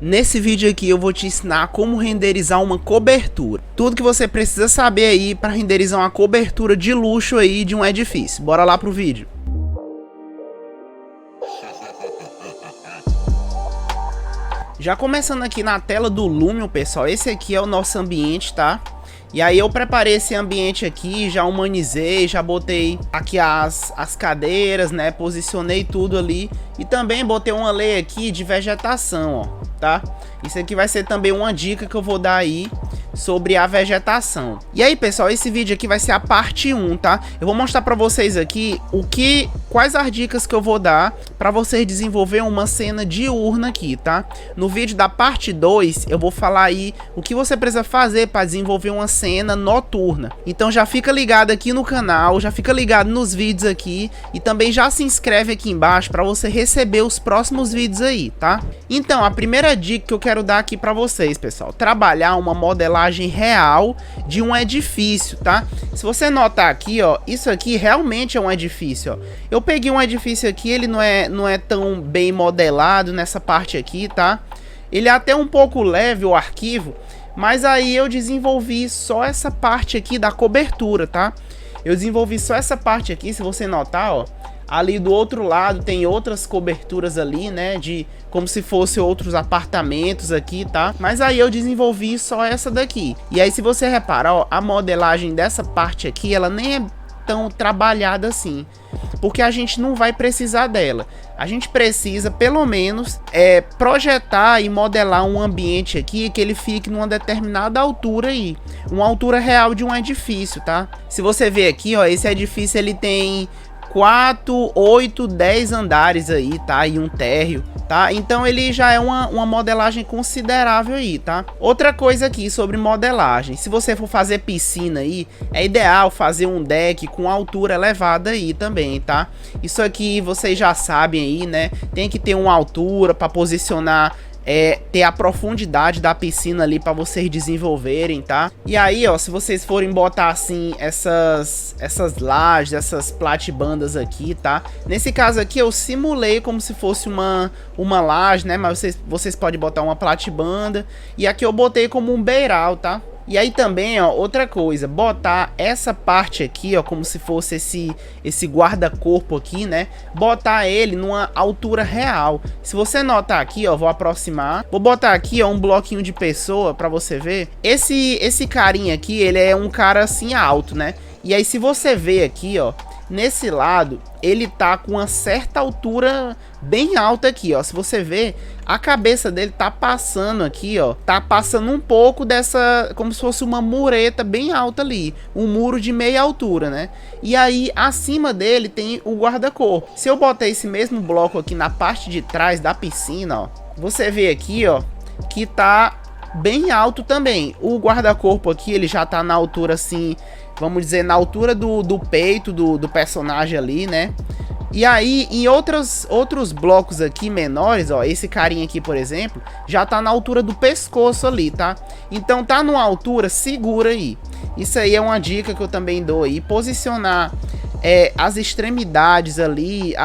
Nesse vídeo aqui eu vou te ensinar como renderizar uma cobertura. Tudo que você precisa saber aí para renderizar uma cobertura de luxo aí de um edifício. Bora lá pro vídeo. Já começando aqui na tela do Lumion, pessoal, esse aqui é o nosso ambiente, tá? E aí eu preparei esse ambiente aqui, já humanizei, já botei aqui as cadeiras, né? Posicionei tudo ali e também botei uma lei aqui de vegetação, ó, tá? Isso aqui vai ser também uma dica que eu vou dar aí sobre a vegetação. E aí, pessoal, esse vídeo aqui vai ser a parte 1, tá? Eu vou mostrar pra vocês aqui quais as dicas que eu vou dar pra vocês desenvolver uma cena diurna aqui, tá? No vídeo da parte 2, eu vou falar aí o que você precisa fazer pra desenvolver uma cena noturna. Então já fica ligado aqui no canal, já fica ligado nos vídeos aqui e também já se inscreve aqui embaixo pra você receber os próximos vídeos aí, tá? Então, a primeira dica que eu quero dar aqui pra vocês, pessoal, trabalhar uma modelagem real de um edifício, tá? Se você notar aqui, ó, isso aqui realmente é um edifício, ó. Eu peguei um edifício aqui, ele não é tão bem modelado nessa parte aqui, tá? Ele é até um pouco leve o arquivo, mas aí eu desenvolvi só essa parte aqui da cobertura, tá? Eu desenvolvi só essa parte aqui, se você notar, ó. Ali do outro lado tem outras coberturas ali, né, de como se fosse outros apartamentos aqui, tá? Mas aí eu desenvolvi só essa daqui. E aí se você reparar, ó, a modelagem dessa parte aqui, ela nem é tão trabalhada assim, porque a gente não vai precisar dela. A gente precisa pelo menos projetar e modelar um ambiente aqui que ele fique numa determinada altura aí, uma altura real de um edifício, tá? Se você ver aqui, ó, esse edifício ele tem 4, 8, 10 andares aí, tá? E um térreo, tá? Então ele já é uma modelagem considerável aí, tá? Outra coisa aqui sobre modelagem, se você for fazer piscina aí, é ideal fazer um deck com altura elevada aí também, tá? Isso aqui vocês já sabem aí, né? Tem que ter uma altura para posicionar, ter a profundidade da piscina ali para vocês desenvolverem, tá? E aí, ó, se vocês forem botar assim essas lajes, essas platibandas aqui, tá? Nesse caso aqui eu simulei como se fosse uma laje, né? Mas vocês podem botar uma platibanda, e aqui eu botei como um beiral, tá? E aí também, ó, outra coisa, botar essa parte aqui, ó, como se fosse esse guarda-corpo aqui, né? Botar ele numa altura real. Se você notar aqui, ó, vou aproximar. Vou botar aqui, ó, um bloquinho de pessoa pra você ver. Esse carinha aqui, ele é um cara assim alto, né? E aí se você ver aqui, ó, nesse lado, ele tá com uma certa altura bem alta aqui, ó. Se você ver, a cabeça dele tá passando aqui, ó. Tá passando um pouco dessa, como se fosse uma mureta bem alta ali. Um muro de meia altura, né? E aí, acima dele tem o guarda-corpo. Se eu botar esse mesmo bloco aqui na parte de trás da piscina, ó. Você vê aqui, ó, que tá bem alto também. O guarda-corpo aqui, ele já tá na altura assim, vamos dizer, na altura do peito do personagem ali, né? E aí, em outros blocos aqui menores, ó, esse carinha aqui, por exemplo, já tá na altura do pescoço ali, tá? Então tá numa altura segura aí. Isso aí é uma dica que eu também dou aí, posicionar as extremidades ali,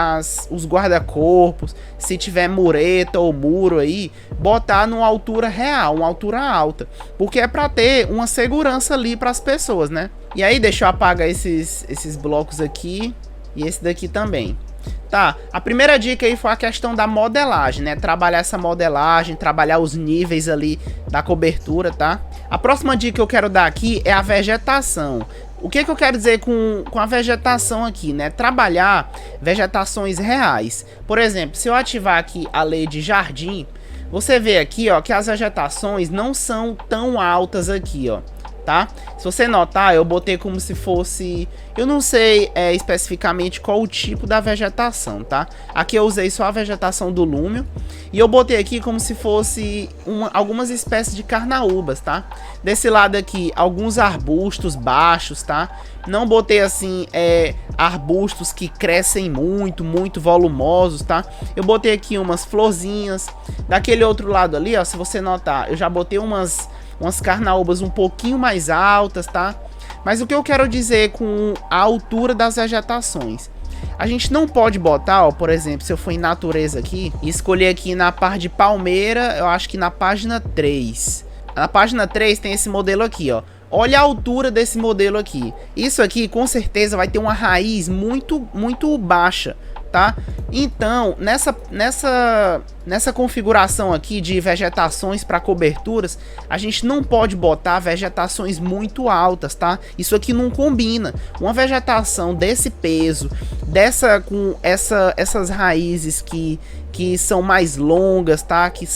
os guarda-corpos, se tiver mureta ou muro aí, botar numa altura real, uma altura alta, porque é para ter uma segurança ali para as pessoas, né? E aí deixa eu apagar esses blocos aqui e esse daqui também. Tá, a primeira dica aí foi a questão da modelagem, né? Trabalhar essa modelagem, trabalhar os níveis ali da cobertura, tá? A próxima dica que eu quero dar aqui é a vegetação. O que eu quero dizer com a vegetação aqui, né? Trabalhar vegetações reais. Por exemplo, se eu ativar aqui a lei de jardim, você vê aqui, ó, que as vegetações não são tão altas aqui, ó. Tá? Se você notar, eu botei como se fosse, eu não sei especificamente qual o tipo da vegetação, tá? Aqui eu usei só a vegetação do Lumion e eu botei aqui como se fosse algumas espécies de carnaúbas, tá? Desse lado aqui, alguns arbustos baixos, tá? Não botei assim arbustos que crescem muito volumosos, tá? Eu botei aqui umas florzinhas. Daquele outro lado ali, ó, se você notar, eu já botei umas carnaúbas um pouquinho mais altas, tá? Mas o que eu quero dizer com a altura das vegetações? A gente não pode botar, ó, por exemplo, se eu for em natureza aqui e escolher aqui na parte de palmeira, eu acho que na página 3. Na página 3 tem esse modelo aqui, ó. Olha a altura desse modelo aqui. Isso aqui com certeza vai ter uma raiz muito baixa, tá? Então, nessa configuração aqui de vegetações para coberturas, a gente não pode botar vegetações muito altas, tá? Isso aqui não combina. Uma vegetação desse peso, com essas raízes que são mais longas, tá? Que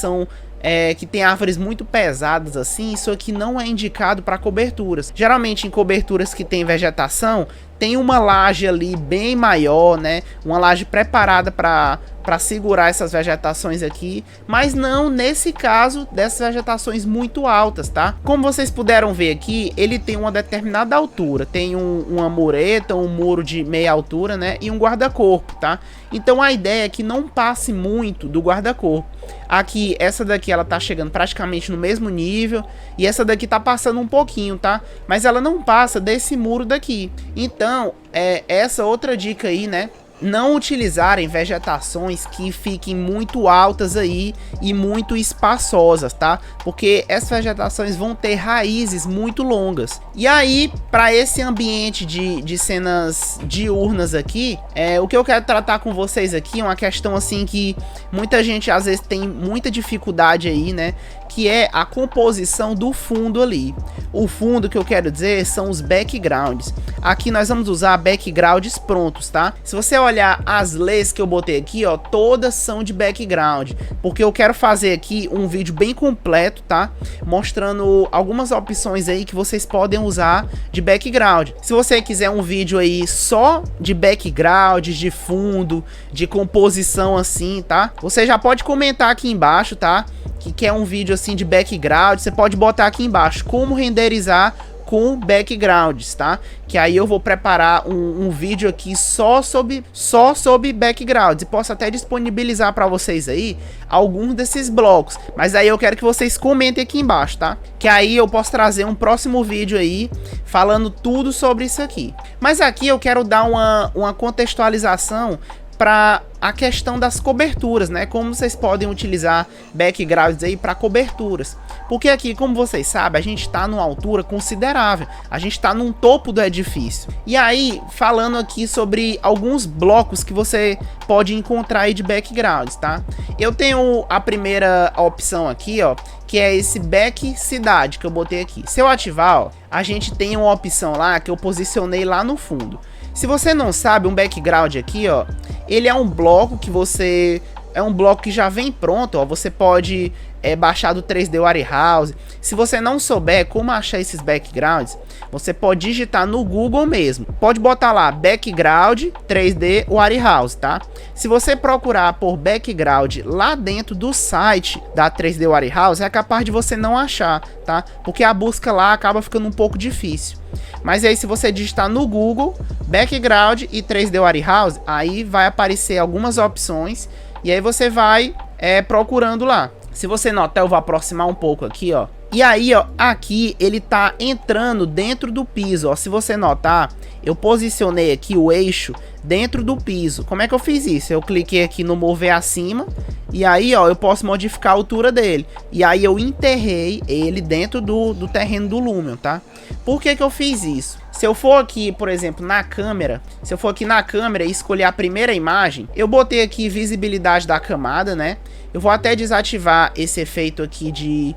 tem árvores muito pesadas assim, isso aqui não é indicado para coberturas. Geralmente em coberturas que tem vegetação, tem uma laje ali bem maior, né? Uma laje preparada para segurar essas vegetações aqui, mas não nesse caso dessas vegetações muito altas, tá? Como vocês puderam ver aqui, ele tem uma determinada altura, tem uma mureta, um muro de meia altura, né? E um guarda-corpo, tá? Então a ideia é que não passe muito do guarda-corpo. Aqui, essa daqui ela tá chegando praticamente no mesmo nível, e essa daqui tá passando um pouquinho, tá? Mas ela não passa desse muro daqui. Então, essa outra dica aí, né? Não utilizarem vegetações que fiquem muito altas aí e muito espaçosas, tá? Porque essas vegetações vão ter raízes muito longas. E aí, para esse ambiente de cenas diurnas aqui, o que eu quero tratar com vocês aqui é uma questão assim que muita gente às vezes tem muita dificuldade aí, né? Que é a composição do fundo ali. O fundo que eu quero dizer são os backgrounds. Aqui nós vamos usar backgrounds prontos, tá? Se você olhar as leis que eu botei aqui, ó, todas são de background, porque eu quero fazer aqui um vídeo bem completo, tá? Mostrando algumas opções aí que vocês podem usar de background. Se você quiser um vídeo aí só de background, de fundo, de composição assim, tá? Você já pode comentar aqui embaixo, tá? Que quer um vídeo assim de background, você pode botar aqui embaixo como renderizar com backgrounds, tá? Que aí eu vou preparar um vídeo aqui só sobre backgrounds, e posso até disponibilizar para vocês aí alguns desses blocos, mas aí eu quero que vocês comentem aqui embaixo, tá? Que aí eu posso trazer um próximo vídeo aí falando tudo sobre isso aqui. Mas aqui eu quero dar uma contextualização para a questão das coberturas, né? Como vocês podem utilizar backgrounds aí para coberturas. Porque aqui, como vocês sabem, a gente está numa altura considerável. A gente está num topo do edifício. E aí, falando aqui sobre alguns blocos que você pode encontrar aí de backgrounds, tá? Eu tenho a primeira opção aqui, ó, que é esse back cidade que eu botei aqui. Se eu ativar, ó, a gente tem uma opção lá que eu posicionei lá no fundo. Se você não sabe, um background aqui, ó, ele é um bloco que já vem pronto, ó. Você pode baixar do 3D Warehouse. Se você não souber como achar esses backgrounds, você pode digitar no Google mesmo. Pode botar lá background 3D Warehouse, tá? Se você procurar por background lá dentro do site da 3D Warehouse, é capaz de você não achar, tá? Porque a busca lá acaba ficando um pouco difícil. Mas aí se você digitar no Google background e 3D Warehouse, aí vai aparecer algumas opções e aí você vai procurando lá. Se você notar, eu vou aproximar um pouco aqui, ó. E aí, ó, aqui ele tá entrando dentro do piso, ó. Se você notar, eu posicionei aqui o eixo dentro do piso. Como é que eu fiz isso? Eu cliquei aqui no mover acima e aí, ó, eu posso modificar a altura dele. E aí eu enterrei ele dentro do terreno do Lumion, tá? Por que que eu fiz isso? Se eu for aqui, por exemplo, na câmera, e escolher a primeira imagem, eu botei aqui visibilidade da camada, né? Eu vou até desativar esse efeito aqui de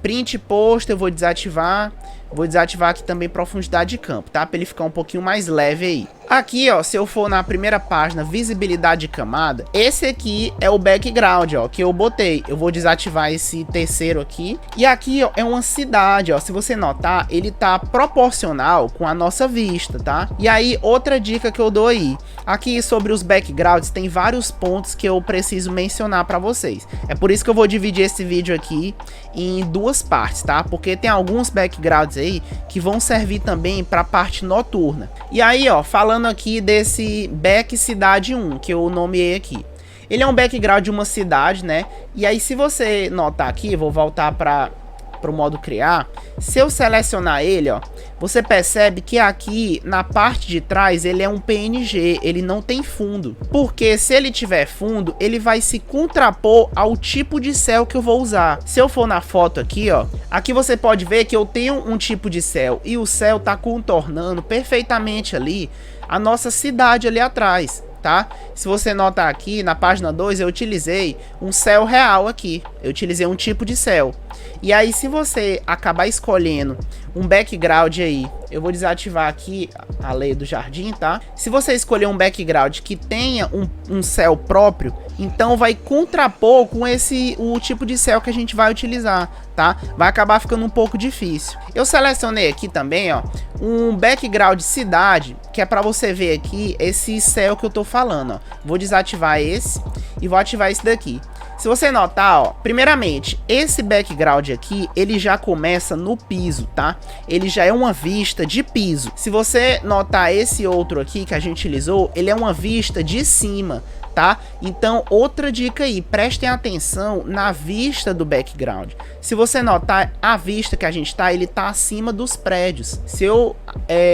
print post, eu vou desativar aqui também profundidade de campo, tá? Para ele ficar um pouquinho mais leve aí. Aqui, ó, se eu for na primeira página, visibilidade de camada, esse aqui é o background, ó, que eu botei. Eu vou desativar esse terceiro aqui. E aqui, ó, é uma cidade, ó. Se você notar, ele tá proporcional com a nossa vista, tá? E aí, outra dica que eu dou aí. Aqui sobre os backgrounds, tem vários pontos que eu preciso mencionar para vocês. É por isso que eu vou dividir esse vídeo aqui em duas partes, tá? Porque tem alguns backgrounds aí que vão servir também para a parte noturna. E aí, ó, falando aqui desse back cidade 1, que eu nomeei aqui. Ele é um background de uma cidade, né? E aí, se você notar aqui, vou voltar para para o modo criar, se eu selecionar ele, ó, você percebe que aqui na parte de trás ele é um PNG, ele não tem fundo. Porque se ele tiver fundo, ele vai se contrapor ao tipo de céu que eu vou usar. Se eu for na foto aqui, ó, aqui você pode ver que eu tenho um tipo de céu e o céu tá contornando perfeitamente ali a nossa cidade ali atrás. Tá? Se você notar aqui na página 2, eu utilizei um céu real aqui. Eu utilizei um tipo de céu. E aí, se você acabar escolhendo um background aí, eu vou desativar aqui a lei do jardim, tá? Se você escolher um background que tenha um céu próprio, então vai contrapor com o tipo de céu que a gente vai utilizar, tá? Vai acabar ficando um pouco difícil. Eu selecionei aqui também, ó, um background cidade, que é para você ver aqui esse céu que eu tô falando, ó. Vou desativar esse e vou ativar esse daqui. Se você notar, ó, primeiramente, esse background aqui, ele já começa no piso, tá? Ele já é uma vista de piso. Se você notar esse outro aqui que a gente utilizou, ele é uma vista de cima, tá? Então, outra dica aí, prestem atenção na vista do background. Se você notar, a vista que a gente tá, ele tá acima dos prédios. Se eu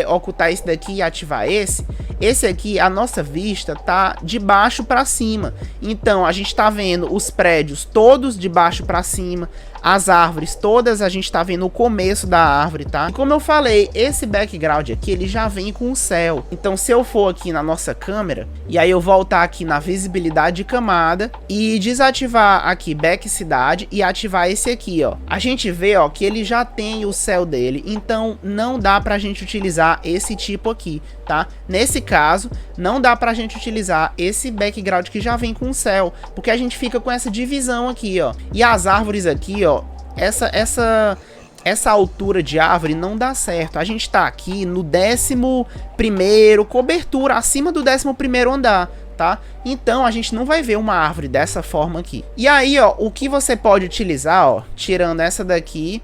ocultar esse daqui e ativar esse aqui, a nossa vista tá de baixo para cima. Então, a gente tá vendo os prédios todos de baixo para cima, as árvores todas, a gente tá vendo o começo da árvore, tá? E como eu falei, esse background aqui, ele já vem com o céu. Então, se eu for aqui na nossa câmera, e aí eu voltar aqui na visibilidade de camada, e desativar aqui back cidade, e ativar esse aqui, ó. A gente vê, ó, que ele já tem o céu dele, então não dá pra gente utilizar esse tipo aqui, tá? Nesse caso, não dá pra gente utilizar esse background que já vem com o céu, porque a gente fica com essa divisão aqui, ó. E as árvores aqui, ó, essa altura de árvore não dá certo. A gente tá aqui no 11º, cobertura acima do 11º andar, tá? Então a gente não vai ver uma árvore dessa forma aqui. E aí, ó, o que você pode utilizar, ó, tirando essa daqui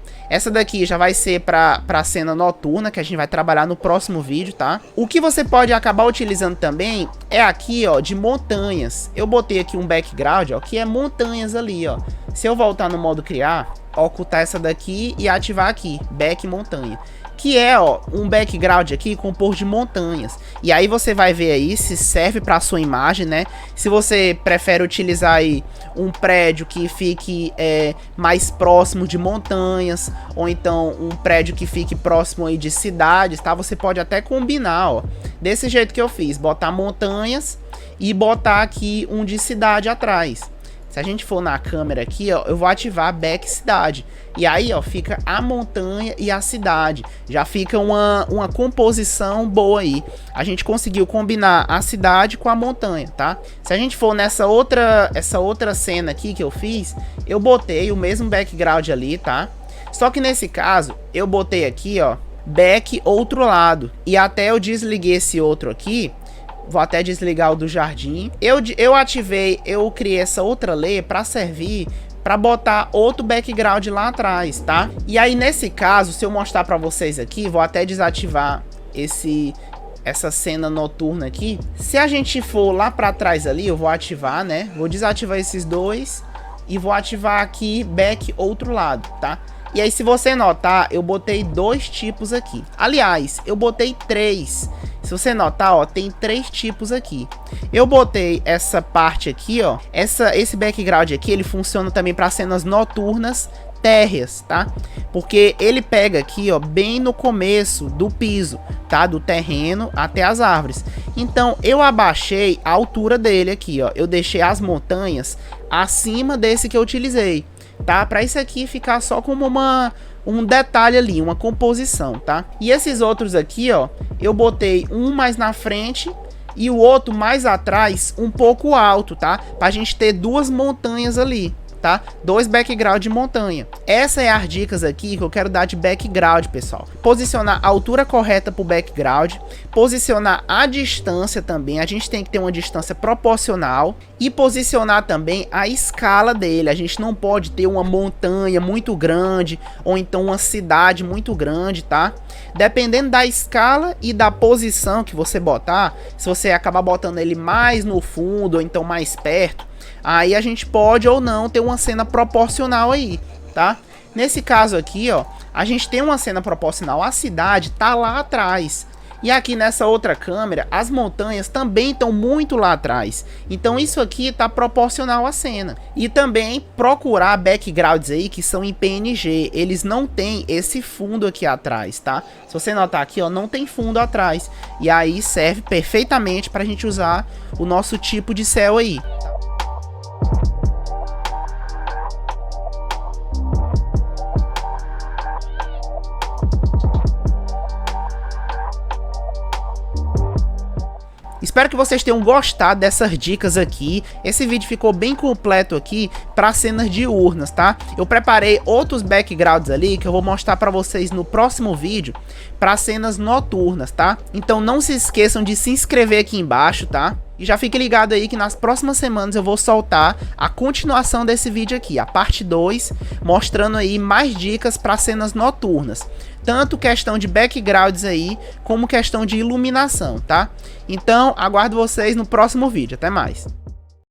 já vai ser pra cena noturna, que a gente vai trabalhar no próximo vídeo, tá? O que você pode acabar utilizando também é aqui, ó, de montanhas. Eu botei aqui um background, ó, que é montanhas ali, ó. Se eu voltar no modo criar, ocultar essa daqui e ativar aqui, back montanha, que é, ó, um background aqui composto de montanhas. E aí você vai ver aí se serve para sua imagem, né? Se você prefere utilizar aí um prédio que fique mais próximo de montanhas, ou então um prédio que fique próximo aí de cidades, tá? Você pode até combinar, ó, desse jeito que eu fiz, botar montanhas e botar aqui um de cidade atrás. Se a gente for na câmera aqui, ó, eu vou ativar back cidade. E aí, ó, fica a montanha e a cidade. Já fica uma composição boa aí. A gente conseguiu combinar a cidade com a montanha, tá? Se a gente for essa outra cena aqui que eu fiz, eu botei o mesmo background ali, tá? Só que nesse caso, eu botei aqui, ó, back outro lado. E até eu desliguei esse outro aqui. Vou até desligar o do jardim. Eu criei essa outra layer para servir para botar outro background lá atrás, tá? E aí nesse caso, se eu mostrar para vocês aqui, vou até desativar essa cena noturna aqui. Se a gente for lá para trás ali, eu vou ativar, né? Vou desativar esses dois e vou ativar aqui back outro lado, tá? E aí se você notar, eu botei dois tipos aqui. Aliás, eu botei três. Se você notar, ó, tem três tipos aqui. Eu botei essa parte aqui, ó. Esse background aqui, ele funciona também para cenas noturnas térreas, tá? Porque ele pega aqui, ó, bem no começo do piso, tá? Do terreno até as árvores. Então, eu abaixei a altura dele aqui, ó. Eu deixei as montanhas acima desse que eu utilizei, tá? Para isso aqui ficar só como um detalhe ali, uma composição, tá? E esses outros aqui, ó, eu botei um mais na frente e o outro mais atrás, um pouco alto, tá? Pra gente ter duas montanhas ali, tá? Dois background de montanha. Essa é as dicas aqui que eu quero dar de background, pessoal. Posicionar a altura correta pro background, posicionar a distância também, a gente tem que ter uma distância proporcional e posicionar também a escala dele. A gente não pode ter uma montanha muito grande ou então uma cidade muito grande, tá? Dependendo da escala e da posição que você botar, se você acabar botando ele mais no fundo ou então mais perto, aí a gente pode ou não ter uma cena proporcional aí, tá? Nesse caso aqui, ó, a gente tem uma cena proporcional, a cidade tá lá atrás. E aqui nessa outra câmera, as montanhas também estão muito lá atrás. Então isso aqui está proporcional à cena. E também procurar backgrounds aí que são em PNG. Eles não têm esse fundo aqui atrás, tá? Se você notar aqui, ó, não tem fundo atrás. E aí serve perfeitamente para a gente usar o nosso tipo de céu aí. Espero que vocês tenham gostado dessas dicas aqui. Esse vídeo ficou bem completo aqui para cenas diurnas, tá? Eu preparei outros backgrounds ali que eu vou mostrar para vocês no próximo vídeo para cenas noturnas, tá? Então não se esqueçam de se inscrever aqui embaixo, tá? E já fique ligado aí que nas próximas semanas eu vou soltar a continuação desse vídeo aqui, a parte 2, mostrando aí mais dicas para cenas noturnas. Tanto questão de backgrounds aí, como questão de iluminação, tá? Então, aguardo vocês no próximo vídeo. Até mais!